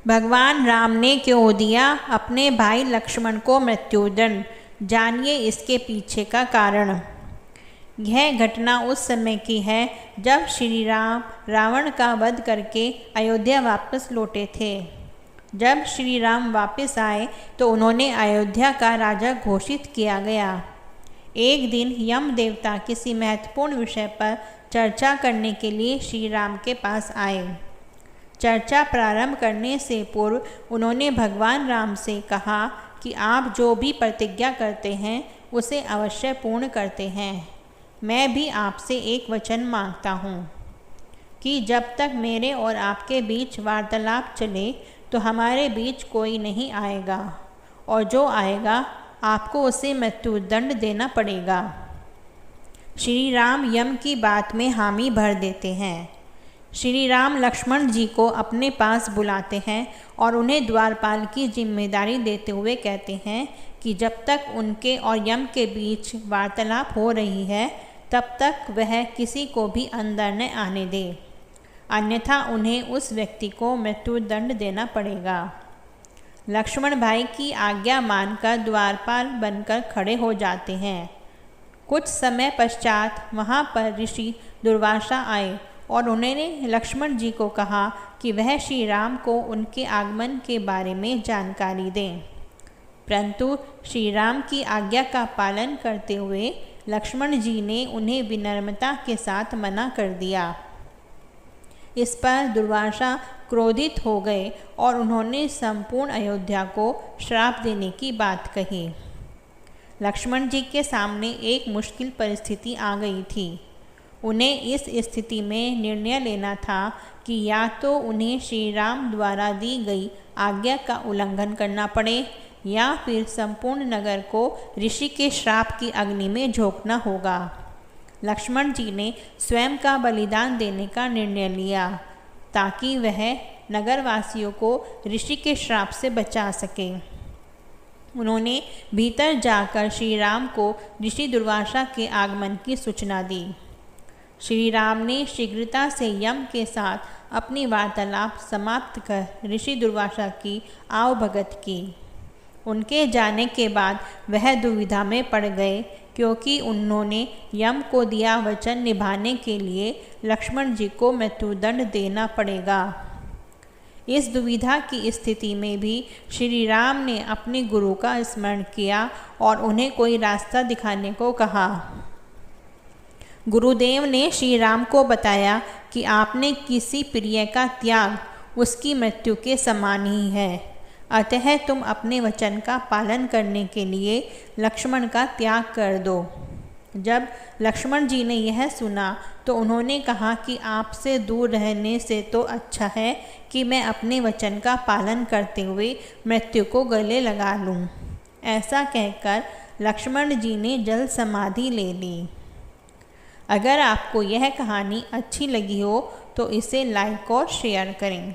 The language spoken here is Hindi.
भगवान राम ने क्यों दिया अपने भाई लक्ष्मण को मृत्युदंड, जानिए इसके पीछे का कारण। यह घटना उस समय की है जब श्री राम रावण का वध करके अयोध्या वापस लौटे थे। जब श्री राम वापस आए तो उन्होंने अयोध्या का राजा घोषित किया गया। एक दिन यम देवता किसी महत्वपूर्ण विषय पर चर्चा करने के लिए श्री राम के पास आए। चर्चा प्रारंभ करने से पूर्व उन्होंने भगवान राम से कहा कि आप जो भी प्रतिज्ञा करते हैं उसे अवश्य पूर्ण करते हैं। मैं भी आपसे एक वचन मांगता हूँ कि जब तक मेरे और आपके बीच वार्तालाप चले तो हमारे बीच कोई नहीं आएगा, और जो आएगा आपको उसे मृत्युदंड देना पड़ेगा। श्री राम यम की बात में हामी भर देते हैं। श्री राम लक्ष्मण जी को अपने पास बुलाते हैं और उन्हें द्वारपाल की जिम्मेदारी देते हुए कहते हैं कि जब तक उनके और यम के बीच वार्तालाप हो रही है तब तक वह किसी को भी अंदर न आने दे, अन्यथा उन्हें उस व्यक्ति को मृत्युदंड देना पड़ेगा। लक्ष्मण भाई की आज्ञा मानकर द्वारपाल बनकर खड़े हो जाते हैं। कुछ समय पश्चात वहाँ पर ऋषि दुर्वासा आए और उन्होंने लक्ष्मण जी को कहा कि वह श्री राम को उनके आगमन के बारे में जानकारी दें, परंतु श्री राम की आज्ञा का पालन करते हुए लक्ष्मण जी ने उन्हें विनम्रता के साथ मना कर दिया। इस पर दुर्वासा क्रोधित हो गए और उन्होंने संपूर्ण अयोध्या को श्राप देने की बात कही। लक्ष्मण जी के सामने एक मुश्किल परिस्थिति आ गई थी। उन्हें इस स्थिति में निर्णय लेना था कि या तो उन्हें श्री राम द्वारा दी गई आज्ञा का उल्लंघन करना पड़े या फिर संपूर्ण नगर को ऋषि के श्राप की अग्नि में झोंकना होगा। लक्ष्मण जी ने स्वयं का बलिदान देने का निर्णय लिया ताकि वह नगरवासियों को ऋषि के श्राप से बचा सके। उन्होंने भीतर जाकर श्री राम को ऋषि दुर्वासा के आगमन की सूचना दी। श्री राम ने शीघ्रता से यम के साथ अपनी वार्तालाप समाप्त कर ऋषि दुर्वासा की आवभगत की। उनके जाने के बाद वह दुविधा में पड़ गए, क्योंकि उन्होंने यम को दिया वचन निभाने के लिए लक्ष्मण जी को मृत्युदंड देना पड़ेगा। इस दुविधा की स्थिति में भी श्री राम ने अपने गुरु का स्मरण किया और उन्हें कोई रास्ता दिखाने को कहा। गुरुदेव ने श्री राम को बताया कि आपने किसी प्रिय का त्याग उसकी मृत्यु के समान ही है, अतः तुम अपने वचन का पालन करने के लिए लक्ष्मण का त्याग कर दो। जब लक्ष्मण जी ने यह सुना तो उन्होंने कहा कि आपसे दूर रहने से तो अच्छा है कि मैं अपने वचन का पालन करते हुए मृत्यु को गले लगा लूं। ऐसा कहकर लक्ष्मण जी ने जल समाधि ले ली। अगर आपको यह कहानी अच्छी लगी हो तो इसे लाइक और शेयर करें।